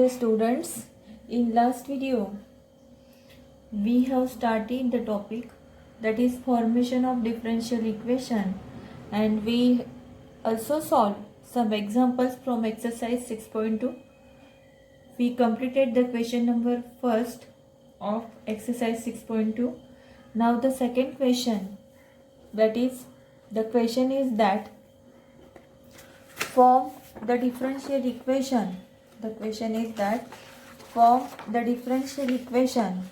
Dear students, in last video we have started the topic that is formation of differential equation, and we also solved some examples from exercise 6.2. We completed the question number first of exercise 6.2. Now the second question, that is the question is that form the differential equation. The question is that form the differential equation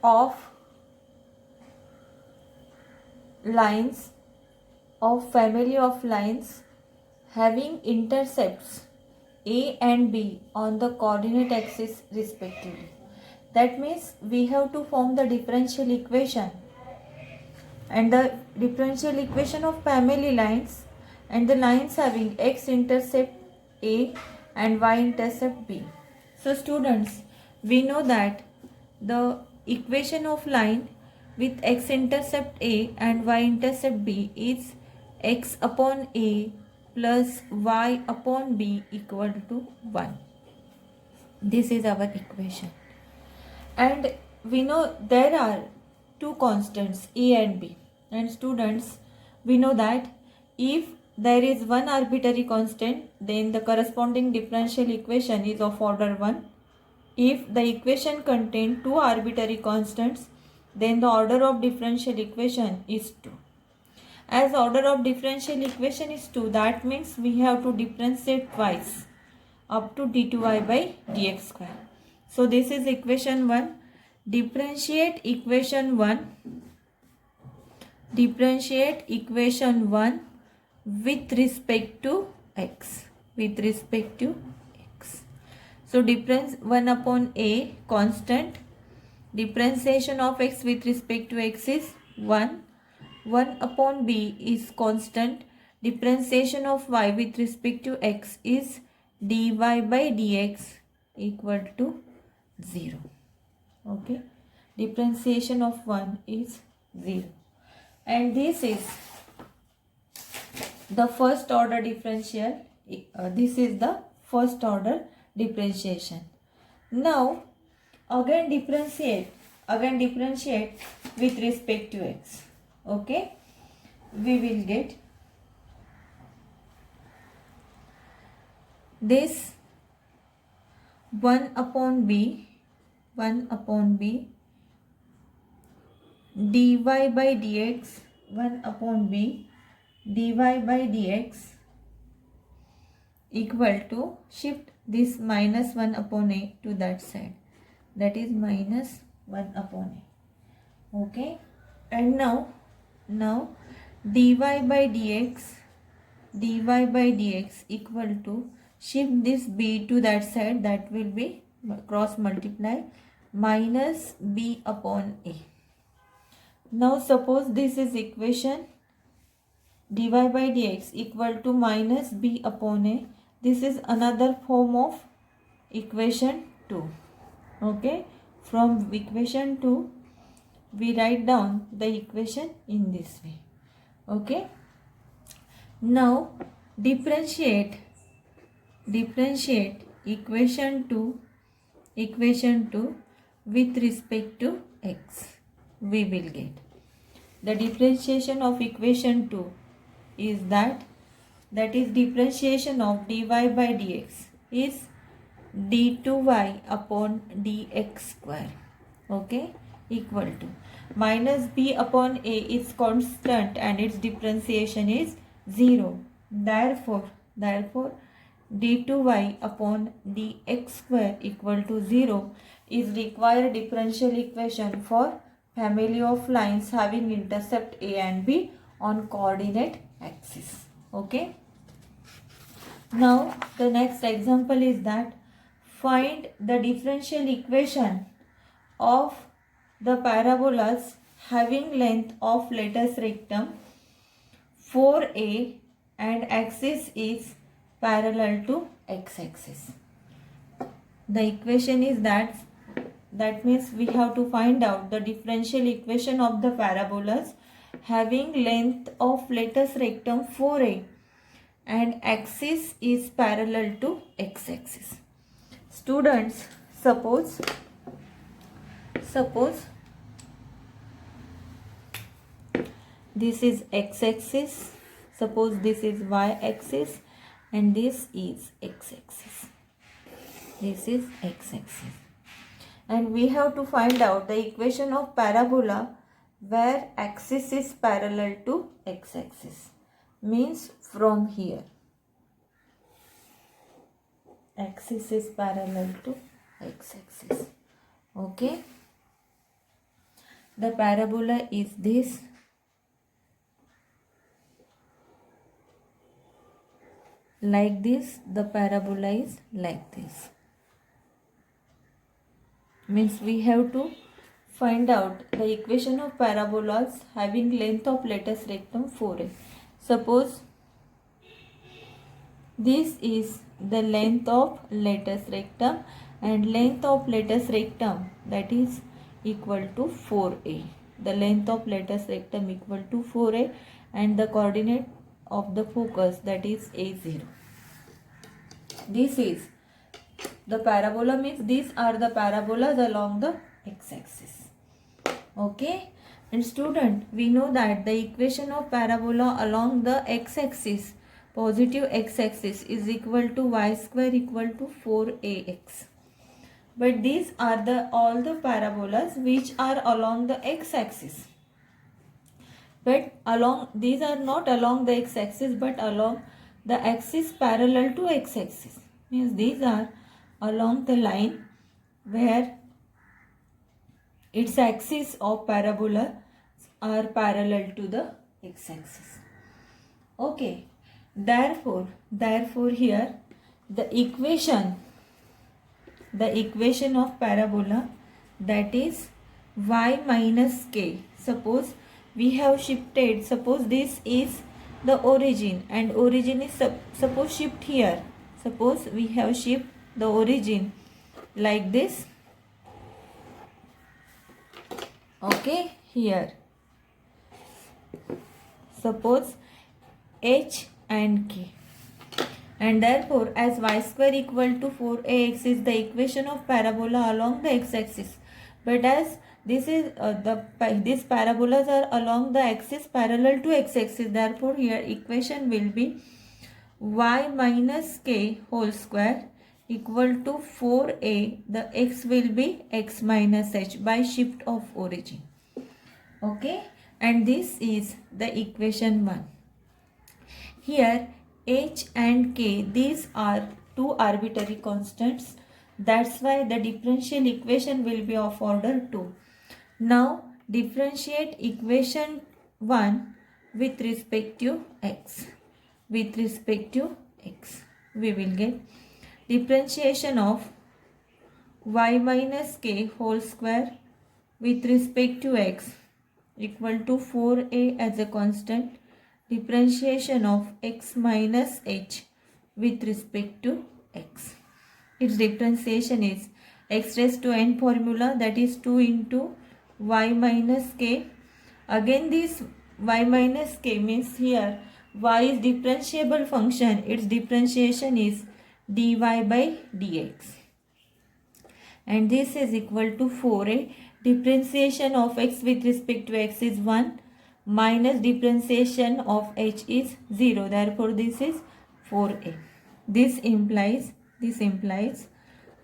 of lines of family of lines having intercepts A and B on the coordinate axis respectively. That means we have to form the differential equation, and the differential equation of family lines and the lines having x intercept A and y intercept B. So students, we know that the equation of line with x intercept A and y intercept B is x upon A plus y upon B equal to 1. This is our equation. And we know there are two constants A and B. And students, we know that if there is one arbitrary constant, then the corresponding differential equation is of order 1. If the equation contains two arbitrary constants, then the order of differential equation is 2. As order of differential equation is 2, that means we have to differentiate twice up to d2y by dx square. So this is equation 1. Differentiate equation 1. Differentiate equation 1 with respect to x. With respect to x. So difference 1 upon A constant. Differentiation of x with respect to x is 1. 1 upon B is constant. Differentiation of y with respect to x is dy by dx equal to 0. Okay. Differentiation of 1 is 0. And this is the first order differential. This is the first order differentiation. Now again differentiate with respect to x. Okay, we will get this 1 upon b dy by dx, 1 upon b dy by dx equal to, shift this minus 1 upon a to that side, that is minus 1 upon a. Okay, and now dy by dx equal to, shift this b to that side, that will be cross multiply, minus b upon a. Now suppose this is equation dy by dx equal to minus b upon a. This is another form of equation 2. Okay, from equation 2 we write down the equation in this way. Okay, now differentiate equation 2 with respect to x. We will get the differentiation of equation 2 is that is differentiation of dy by dx is d2y upon dx square. Okay, equal to minus b upon a is constant and its differentiation is 0. Therefore d2y upon dx square equal to 0 is required differential equation for family of lines having intercept A and B on coordinate axis. Okay. Now the next example is that find the differential equation of the parabolas having length of, let us rectum 4a and axis is parallel to x-axis. The equation is that means we have to find out the differential equation of the parabolas having length of, let us rectum 4a and axis is parallel to x-axis. Students, suppose this is x-axis, suppose this is y-axis, and this is x-axis. This is x-axis. And we have to find out the equation of parabola where axis is parallel to x-axis. Means from here. Axis is parallel to x-axis. Okay. The parabola is this. Like this, the parabola is like this. Means we have to find out the equation of parabolas having length of latus rectum 4a. Suppose this is the length of latus rectum, and length of latus rectum, that is equal to 4a. The length of latus rectum equal to 4a, and the coordinate of the focus, that is a0. This is the parabola, means these are the parabolas along the x-axis. Okay. And student, we know that the equation of parabola along the x-axis, positive x-axis, is equal to y square equal to 4ax. But these are all the parabolas which are along the x-axis. But these are not along the x-axis, but along the axis parallel to x-axis. Means these are along the line where its axis of parabola are parallel to the x-axis. Okay. Therefore here the equation of parabola, that is y minus k. Suppose we have shifted, suppose this is the origin, and origin is suppose shift here. Suppose we have shift the origin like this. Okay, here. Suppose h and k. And therefore, as y square equal to 4ax is the equation of parabola along the x-axis. But as this is these parabolas are along the axis parallel to x-axis, therefore here equation will be y minus k whole square equal to 4a. The x will be x minus h by shift of origin. Okay, and this is the equation 1. Here h and k, these are two arbitrary constants. That's why the differential equation will be of order 2. Now differentiate equation 1 with respect to x. With respect to x, we will get differentiation of y minus k whole square with respect to x equal to 4a as a constant. Differentiation of x minus h with respect to x. Its differentiation is x raised to n formula, that is 2 into y minus k. Again this y minus k means here y is differentiable function. Its differentiation is dy by dx. And this is equal to 4a. Differentiation of x with respect to x is 1. Minus differentiation of h is 0. Therefore, this is 4a. This implies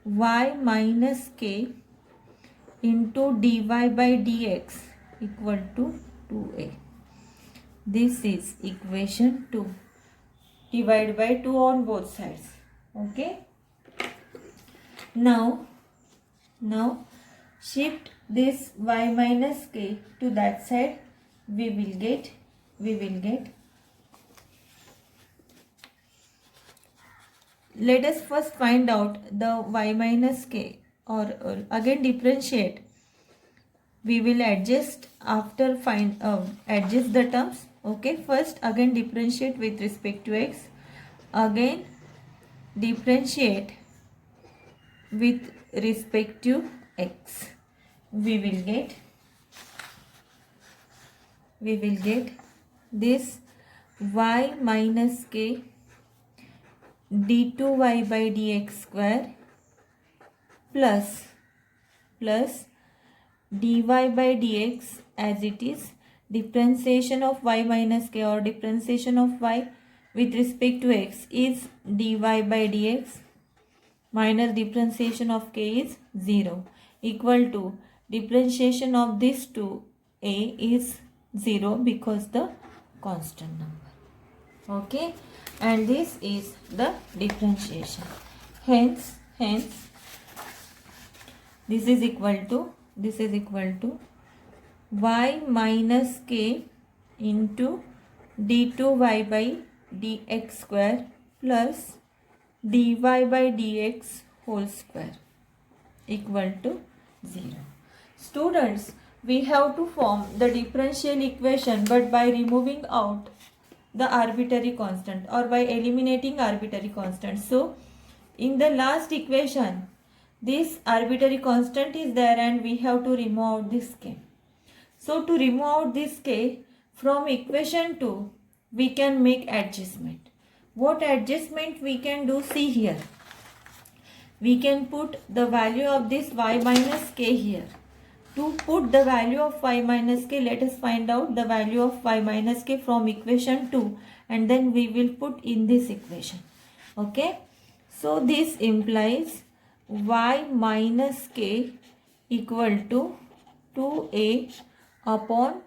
y minus k into dy by dx equal to 2a. This is equation 2. Divide by 2 on both sides. Okay. Now shift this y minus k to that side. We will get let us first find out the y minus k, or again differentiate. We will adjust after adjust the terms. Okay, first again differentiate with respect to x, again differentiate with respect to x. We will get this y minus k d2y by dx square plus dy by dx as it is. Differentiation of y minus k or differentiation of y with respect to x is dy by dx minus differentiation of k is 0 equal to differentiation of this to a is 0 because the constant number. Okay, and this is the differentiation. Hence this is equal to y minus k into d2y by dx square plus dy by dx whole square equal to 0. Students, we have to form the differential equation but by removing out the arbitrary constant or by eliminating arbitrary constant. So, in the last equation, this arbitrary constant is there and we have to remove out this k. So, to remove out this k from equation 2, we can make adjustment. What adjustment we can do? See here. We can put the value of this y minus k here. To put the value of y minus k, let us find out the value of y minus k from equation 2 and then we will put in this equation. Okay. So, this implies y minus k equal to 2a upon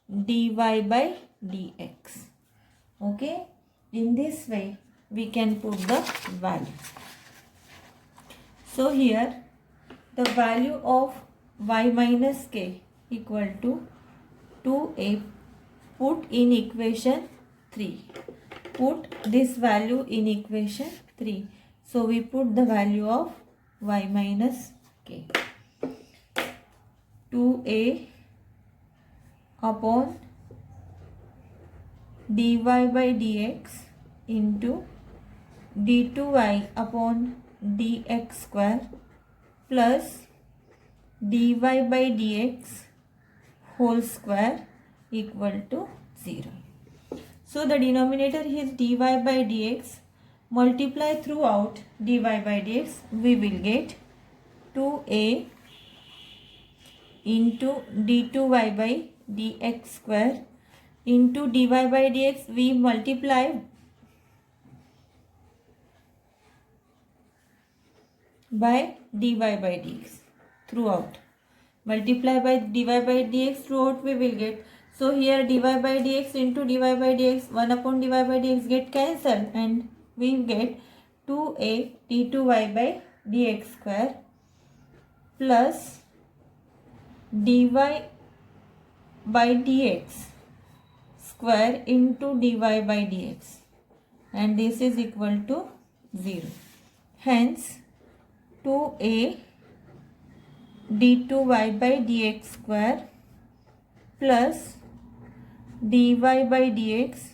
dy by dx. Okay. In this way, we can put the value. So, here the value of y minus k equal to 2a put in equation 3. Put this value in equation 3. So, we put the value of y minus k. 2a upon dy by dx into d2y upon dx square plus dy by dx whole square equal to 0. So, the denominator is dy by dx. Multiply throughout dy by dx, we will get 2a into d2y by dx square into dy by dx, we multiply by dy by dx throughout. Multiply by dy by dx throughout we will get. So, here dy by dx into dy by dx, 1 upon dy by dx get cancelled and we get 2a d2y by dx square plus dy by dx square into dy by dx and this is equal to 0. Hence, 2a d2y by dx square plus dy by dx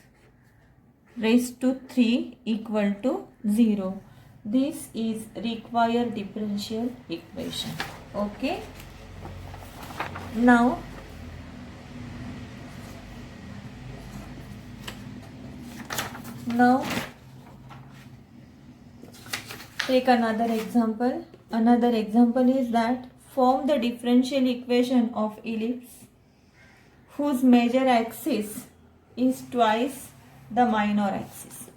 raised to 3 equal to 0. This is required differential equation. Okay. Now, take another example. Another example is that form the differential equation of ellipse whose major axis is twice the minor axis.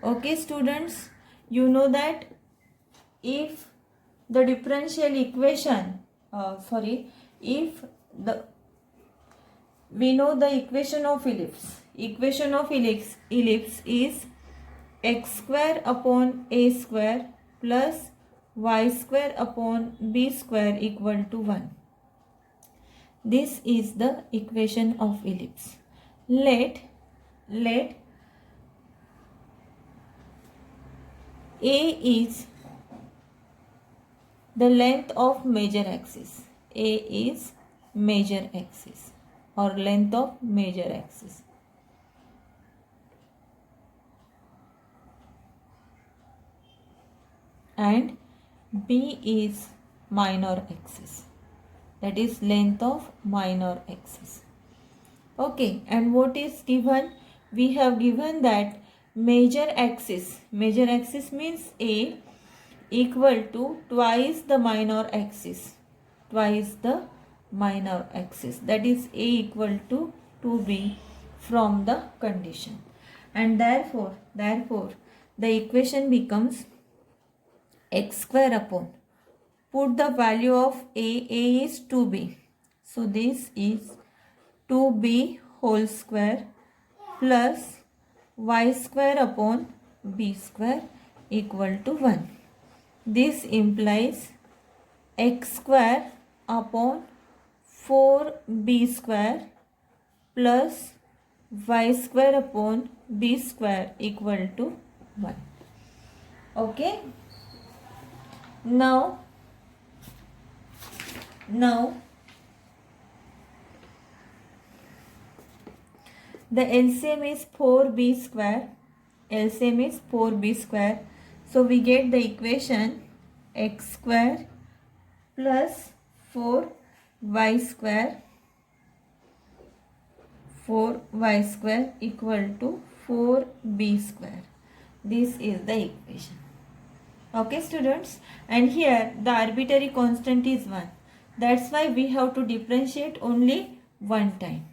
Okay, students, you know that if the differential equation, we know the equation of ellipse. Equation of ellipse is x square upon a square plus y square upon b square equal to 1. This is the equation of ellipse. Let a is the length of major axis. A is major axis or length of major axis. And B is minor axis, that is length of minor axis. Okay, and what is given? We have given that major axis means A equal to twice the minor axis. Twice the minor axis. That is A equal to 2B from the condition. And therefore the equation becomes x square upon, put the value of A is 2B. So this is 2B whole square plus y square upon b square equal to 1. This implies x square upon 4b square plus y square upon b square equal to 1. Okay. Now the LCM is 4b square. LCM is 4b square. So we get the equation x square plus 4y square equal to 4b square. This is the equation. Okay students, and here the arbitrary constant is 1. That's why we have to differentiate only one time.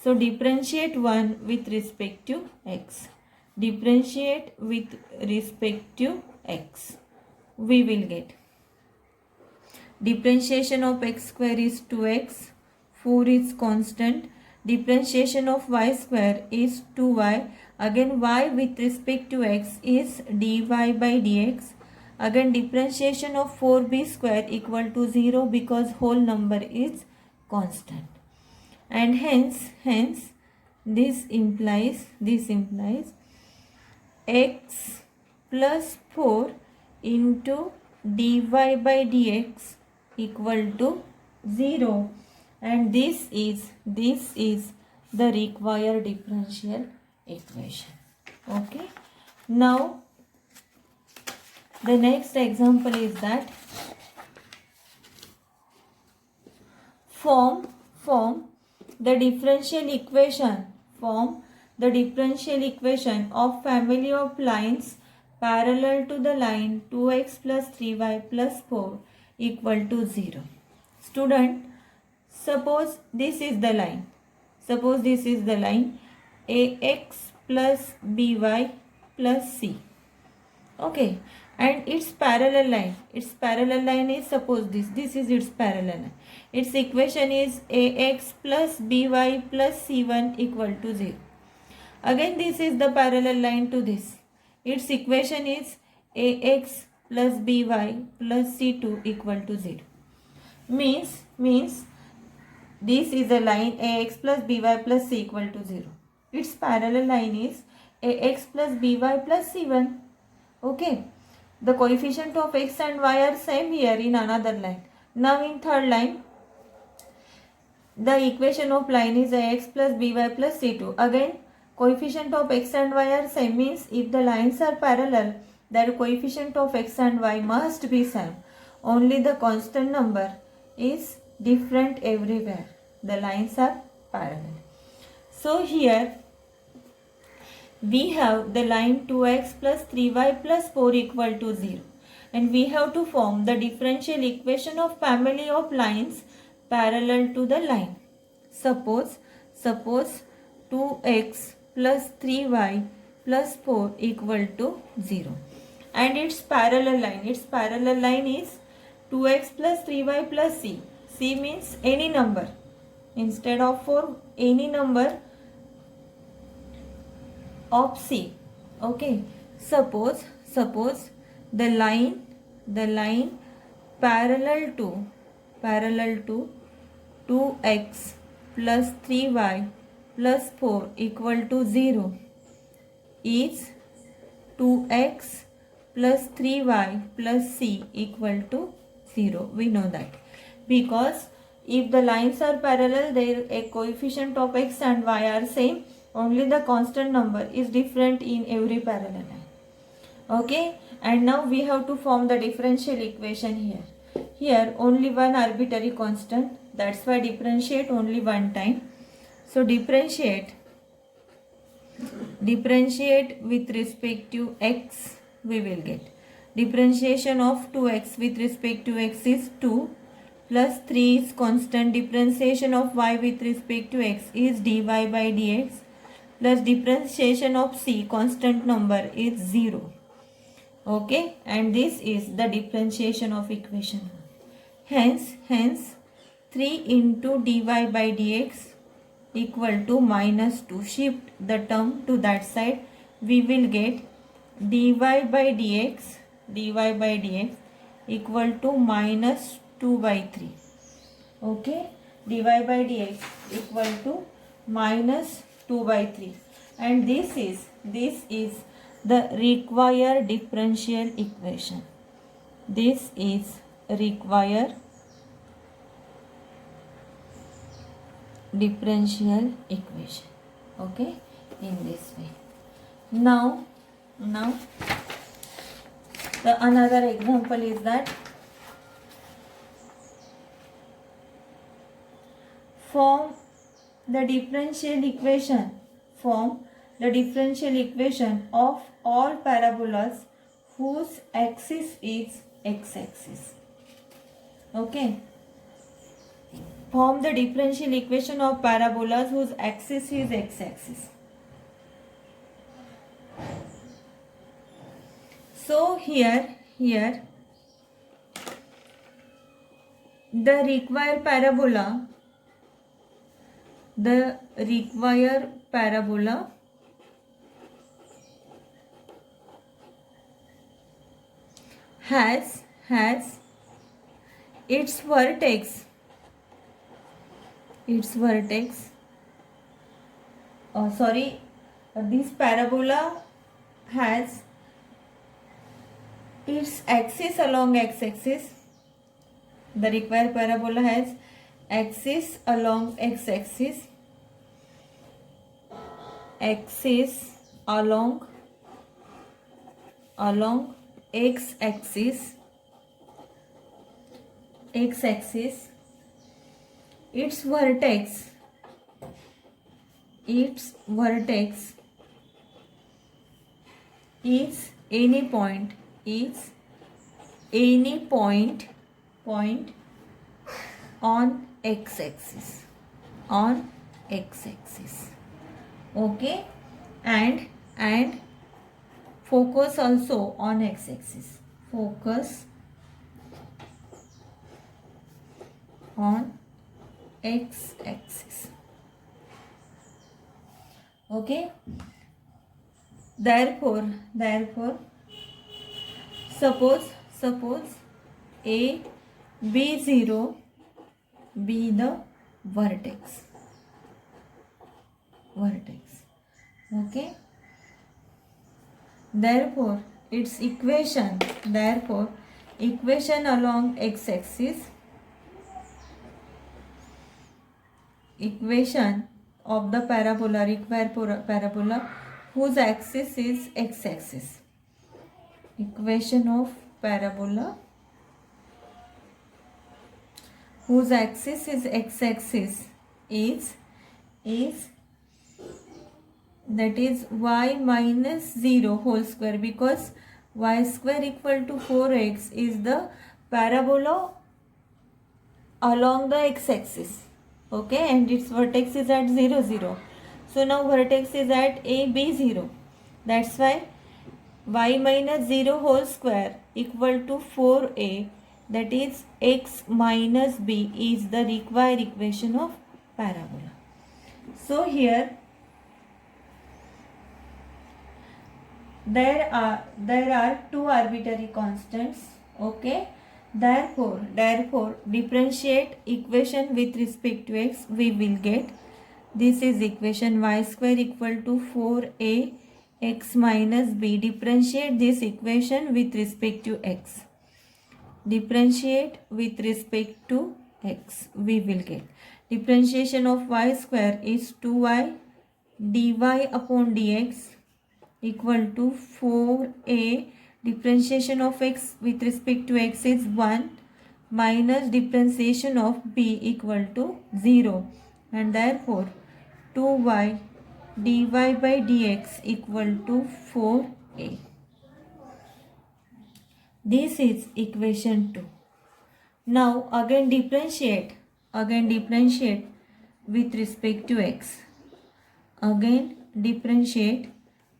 So differentiate 1 with respect to x. Differentiate with respect to x. We will get differentiation of x square is 2x. 4 is constant. Differentiation of y square is 2y. Again y with respect to x is dy by dx. Again differentiation of 4b square equal to 0 because whole number is constant. And hence this implies x plus 4 into dy by dx equal to 0, and this is the required differential equation. Okay. Now the next example is that form the differential equation of family of lines parallel to the line 2x plus 3y plus 4 equal to 0. Student, suppose this is the line. Ax plus by plus c. Okay. And its parallel line is, suppose this is its parallel line. Its equation is ax plus by plus c1 equal to 0. Again this is the parallel line to this. Its equation is ax plus by plus c2 equal to 0. Means this is a line ax plus by plus c equal to 0. Its parallel line is ax plus by plus c1. Okay. The coefficient of x and y are same here in another line. Now in third line, the equation of line is ax plus by plus c2. Again, coefficient of x and y are same, means if the lines are parallel, their coefficient of x and y must be same. Only the constant number is different everywhere. The lines are parallel. So here we have the line 2x plus 3y plus 4 equal to 0. And we have to form the differential equation of family of lines parallel to the line. Suppose 2x plus 3y plus 4 equal to 0. And its parallel line is 2x plus 3y plus c. C means any number. Instead of 4, any number of c. Okay. Suppose the line parallel to 2x plus 3y plus 4 equal to 0 is 2x plus 3y plus c equal to 0. We know that because if the lines are parallel, their a coefficient of x and y are same. Only the constant number is different in every parallel line. Okay, and now we have to form the differential equation here. Here only one arbitrary constant, that's why differentiate only one time. So differentiate with respect to x, we will get Differentiation of 2x with respect to x is 2 plus 3 is constant. Differentiation of y with respect to x is dy by dx plus differentiation of c constant number is 0. Okay, and this is the differentiation of equation. Hence 3 into dy by dx equal to minus 2. Shift the term to that side. We will get dy by dx equal to minus 2 by 3. Okay, dy by dx equal to minus 2 by 3. And this is the required differential equation. This is required differential equation. Okay, in this way. Now the another example is that form the differential equation of all parabolas whose axis is x-axis. Okay, form the differential equation of parabolas whose axis is x-axis. So here the required parabola has its vertex this parabola has its axis along x-axis. The required parabola has axis along x-axis, along x-axis, its vertex is any point on x-axis. Okay, and focus also on x-axis. Focus on x-axis. Okay, therefore suppose a b0 be the vertex. Okay, therefore its equation along x-axis, equation of the required parabola whose axis is x-axis. Equation of parabola whose axis is x-axis is that is y minus 0 whole square, because y square equal to 4x is the parabola along the x-axis. Okay, and its vertex is at 0, 0. So now vertex is at a, b, 0. That's why y minus 0 whole square equal to 4a, that is x minus b, is the required equation of parabola. So here there are two arbitrary constants. Okay, therefore differentiate equation with respect to x. We will get, this is equation y square equal to 4a x minus b. Differentiate this equation with respect to x. Differentiate with respect to x. We will get differentiation of y square is 2y dy upon dx equal to 4a. Differentiation of x with respect to x is 1 minus differentiation of b equal to 0, and therefore 2y dy by dx equal to 4a. This is equation 2. Now again differentiate with respect to x. Again differentiate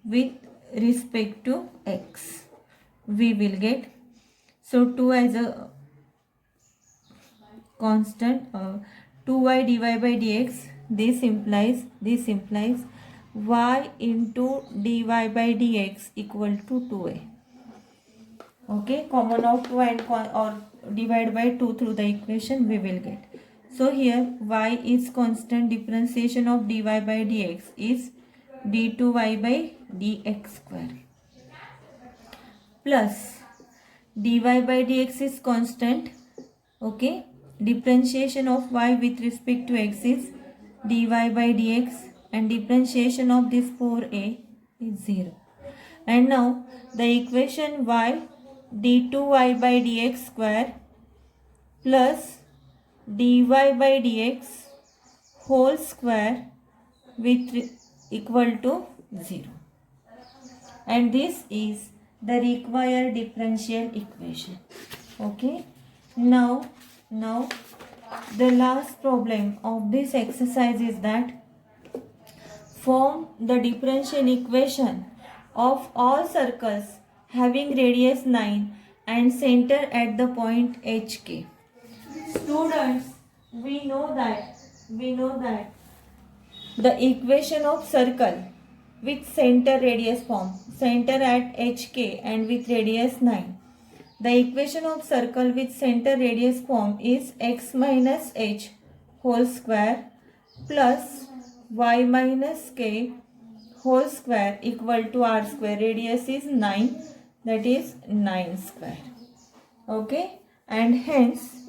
with respect to x. We will get, so 2 as a constant, 2y dy by dx. This implies y into dy by dx equal to 2a. Okay, common out 2 and or divide by 2 through the equation we will get. So here y is constant, differentiation of dy by dx is d2y by dx square, plus dy by dx is constant. Okay, differentiation of y with respect to x is dy by dx, and differentiation of this 4a is 0. And now the equation y d2y by dx square plus dy by dx whole square with equal to 0. And this is the required differential equation. Okay. Now the last problem of this exercise is that form the differential equation of all circles having radius 9 and center at the point HK. Students, we know that the equation of circle with center radius form, center at HK and with radius 9. The equation of circle with center radius form is x minus h whole square plus y minus k whole square equal to r square. Radius is 9, that is 9 square. Okay, and hence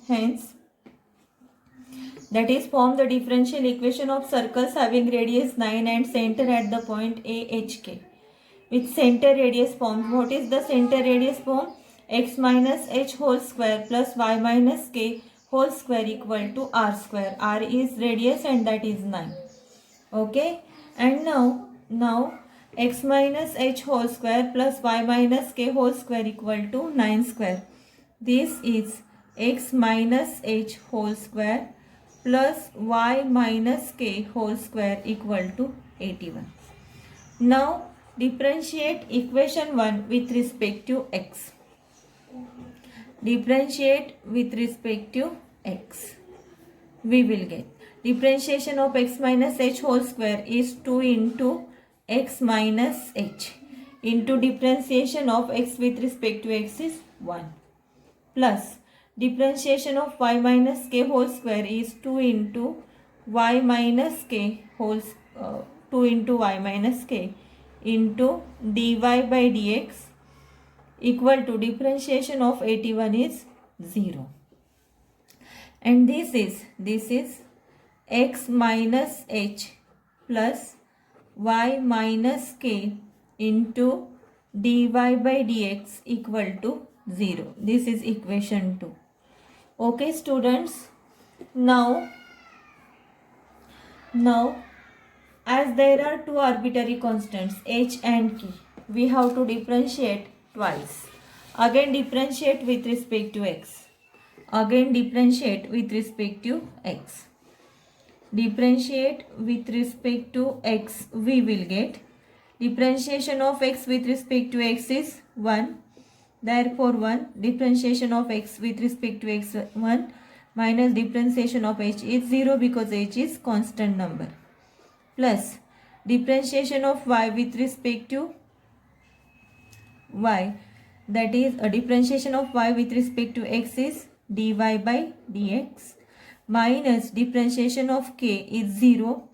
that is form the differential equation of circles having radius 9 and center at the point AHK with center radius form. What is the center radius form? X minus h whole square plus y minus k whole square equal to r square. R is radius and that is 9. Okay, and now x minus h whole square plus y minus k whole square equal to 9 square. This is x minus h whole square plus y minus k whole square equal to 81. Now differentiate equation 1 with respect to x. Differentiate with respect to x. We will get differentiation of x minus h whole square is 2 into x minus h into differentiation of x with respect to x is 1 plus differentiation of y minus k whole square is 2 into y minus k whole 2 into y minus k into dy by dx equal to differentiation of 81 is 0. And this is x minus h plus y minus k into dy by dx equal to 0. This is equation 2. Okay students, now as there are two arbitrary constants h and k, we have to differentiate twice. Again differentiate with respect to x. Differentiate with respect to x, we will get differentiation of x with respect to x is 1. Therefore 1, differentiation of x with respect to x 1 minus differentiation of h is 0 because h is constant number, plus differentiation of y with respect to y, that is a differentiation of y with respect to x is dy by dx minus differentiation of k is 0.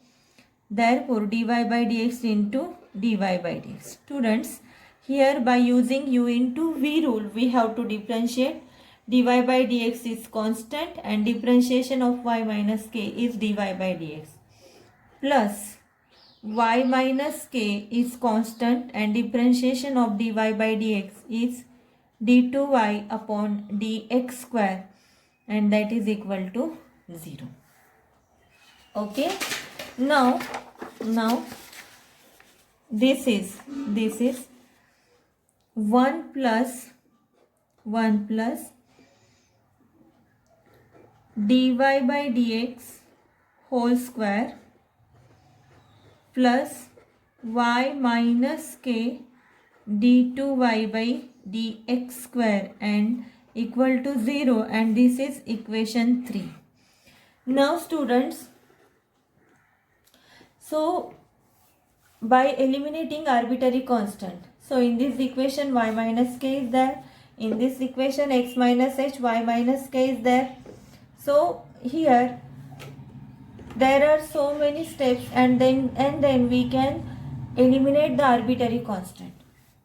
Therefore dy by dx into dy by dx. Students, here by using u into v rule we have to differentiate. Dy by dx is constant and differentiation of y minus k is dy by dx plus y minus k is constant and differentiation of dy by dx is d2y upon dx square, and that is equal to 0. Okay, now this is 1 plus 1 plus dy by dx whole square plus y minus k d2y by dx square and equal to 0, and this is equation 3. Now students, so by eliminating arbitrary constant, so in this equation y minus k is there, in this equation x minus h, y minus k is there. So here there are so many steps, and then we can eliminate the arbitrary constant.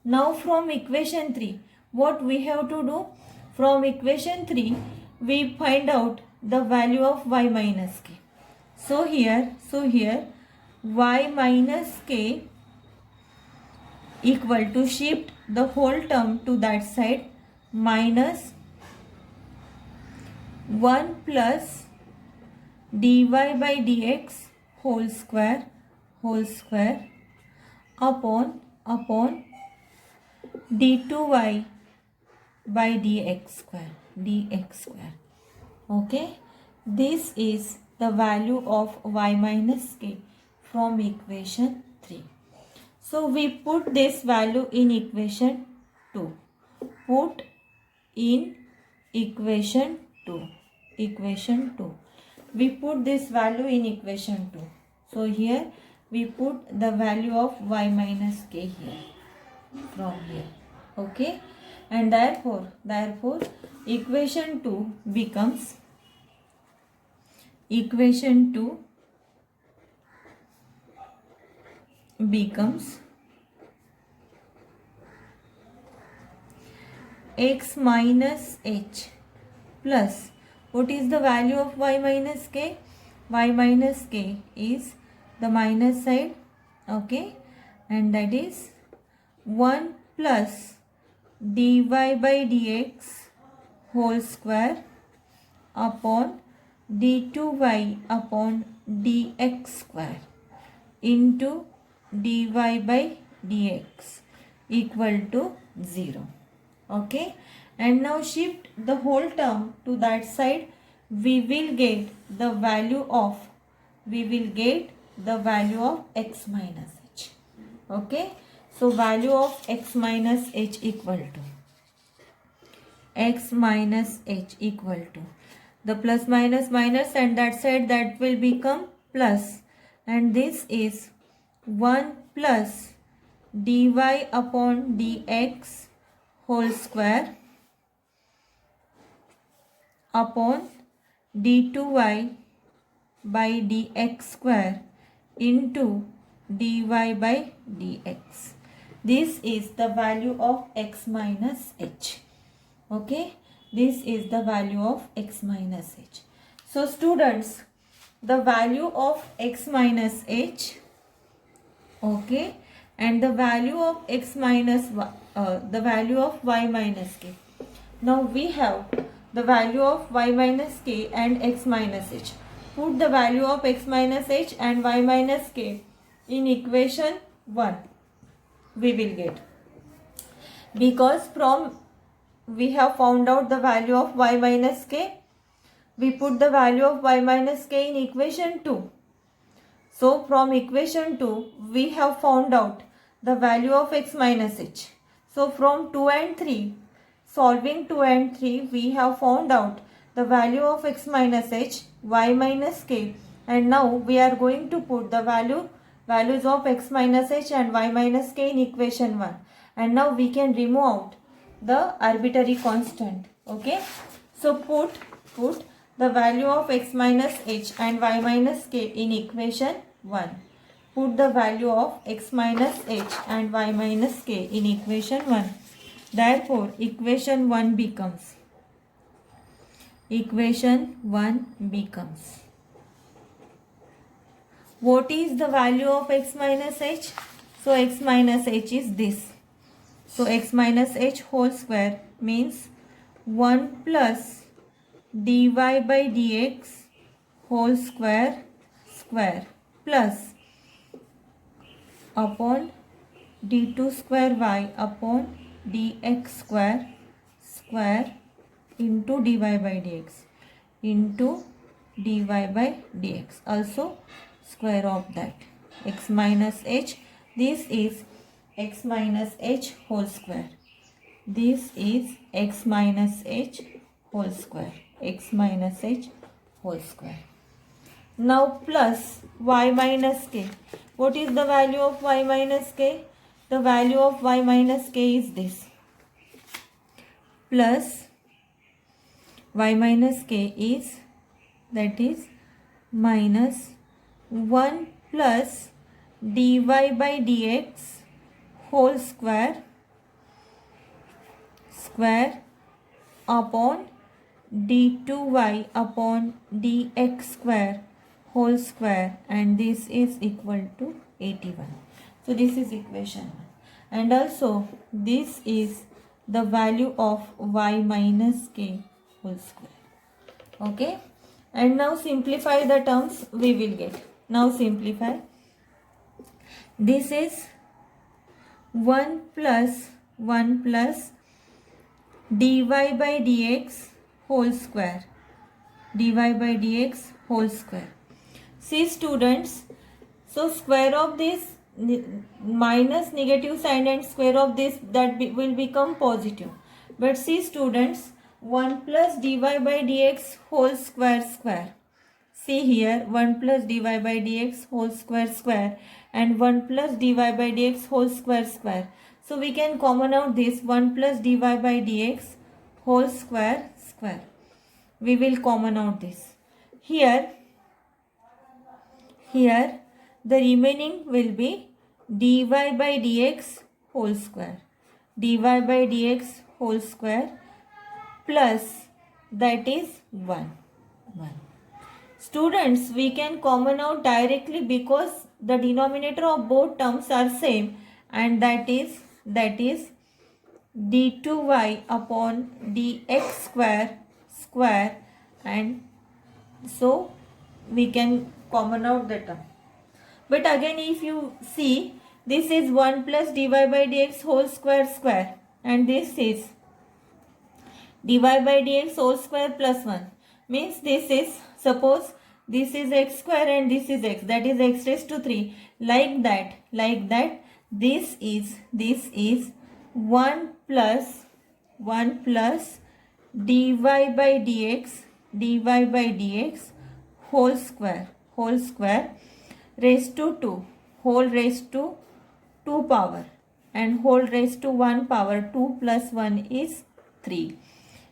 Now from equation 3, what we have to do? From equation 3, we find out the value of y minus k. So here y minus k equal to, shift the whole term to that side, minus 1 plus dy by dx whole square upon d2y by dx square. Okay, this is the value of y minus k from equation 3. So we put this value in equation 2. Put in equation 2. We put this value in equation 2. So here we put the value of y minus k here, from here. Okay, and therefore equation 2 becomes x minus h plus, what is the value of y minus k? Y minus k is the minus side, okay, and that is 1 plus dy by dx whole square upon d2y upon dx square into dy by dx equal to 0. Okay, and now shift the whole term to that side, we will get the value of x minus h. Okay, so value of x minus h equal to the plus minus minus, and that side that will become plus, and this is 1 plus dy upon dx whole square upon d2y by dx square into dy by dx. This is the value of x minus h. Okay, this is the value of x minus h. So students, the value of x minus h, okay, and the value of x minus the value of y minus k. Now we have the value of y minus k and x minus h. Put the value of x minus h and y minus k in equation 1. We will get, because from we have found out the value of y minus k, we put the value of y minus k in equation 2. So from equation 2 we have found out the value of x minus h. So from 2 and 3, solving 2 and 3, we have found out the value of x minus h, y minus k, and now we are going to put the values of x minus h and y minus k in equation 1, and now we can remove out the arbitrary constant. Okay, so put the value of x minus h and y minus k in equation 1. Put the value of x minus h and y minus k in equation 1. Therefore, equation 1 becomes what is the value of x minus h? So x minus h is this. So x minus h whole square means 1 plus dy by dx whole square plus upon d2 square y upon dx square square into dy by dx into dy by dx, also square of that. X minus h, this is x minus h whole square. This is x minus h whole square. X minus h whole square. Now plus y minus k. What is the value of y minus k? The value of y minus k is this. Plus y minus k is, that is minus 1 plus dy by dx whole square upon d2y upon dx square whole square, and this is equal to 81. So this is equation 1, and also this is the value of y minus k whole square. Okay, and now simplify the terms we will get. Now simplify. This is 1 plus dy by dx whole square. Dy by dx whole square. See students, so square of this minus negative sign and square of this, that will become positive. But see students, 1 plus dy by dx whole square. See here, 1 plus dy by dx whole square and 1 plus dy by dx whole square. So we can common out this 1 plus dy by dx whole square. We will common out this. Here the remaining will be dy by dx whole square. Dy by dx whole square plus, that is 1. Students, we can common out directly because the denominator of both terms are same, and that is d2y upon dx square, and so we can common out the term. But again, if you see, this is 1 plus dy by dx whole square, and this is dy by dx whole square plus 1. Means this is, suppose this is x square and this is x, that is x raised to 3. Like that, this is 1 plus dy by dx whole square raised to 2, whole raised to 2 power, and whole raised to 1 power. 2 plus 1 is 3,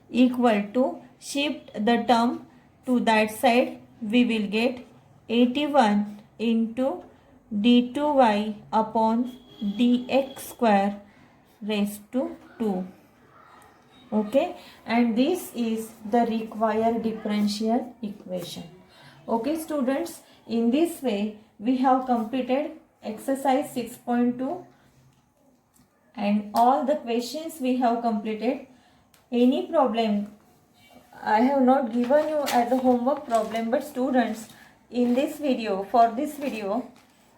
equal to, shift the term to that side, we will get 81 into d2y upon dx square raised to 2. Okay, and this is the required differential equation. Okay students, in this way we have completed exercise 6.2 and all the questions we have completed. Any problem, I have not given you as a homework problem, but students, in this video, for this video,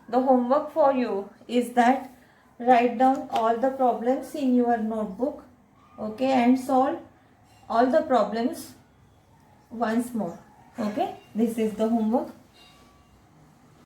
the homework for you is that write down all the problems in your notebook, okay, and solve all the problems once more. Okay, this is the homework.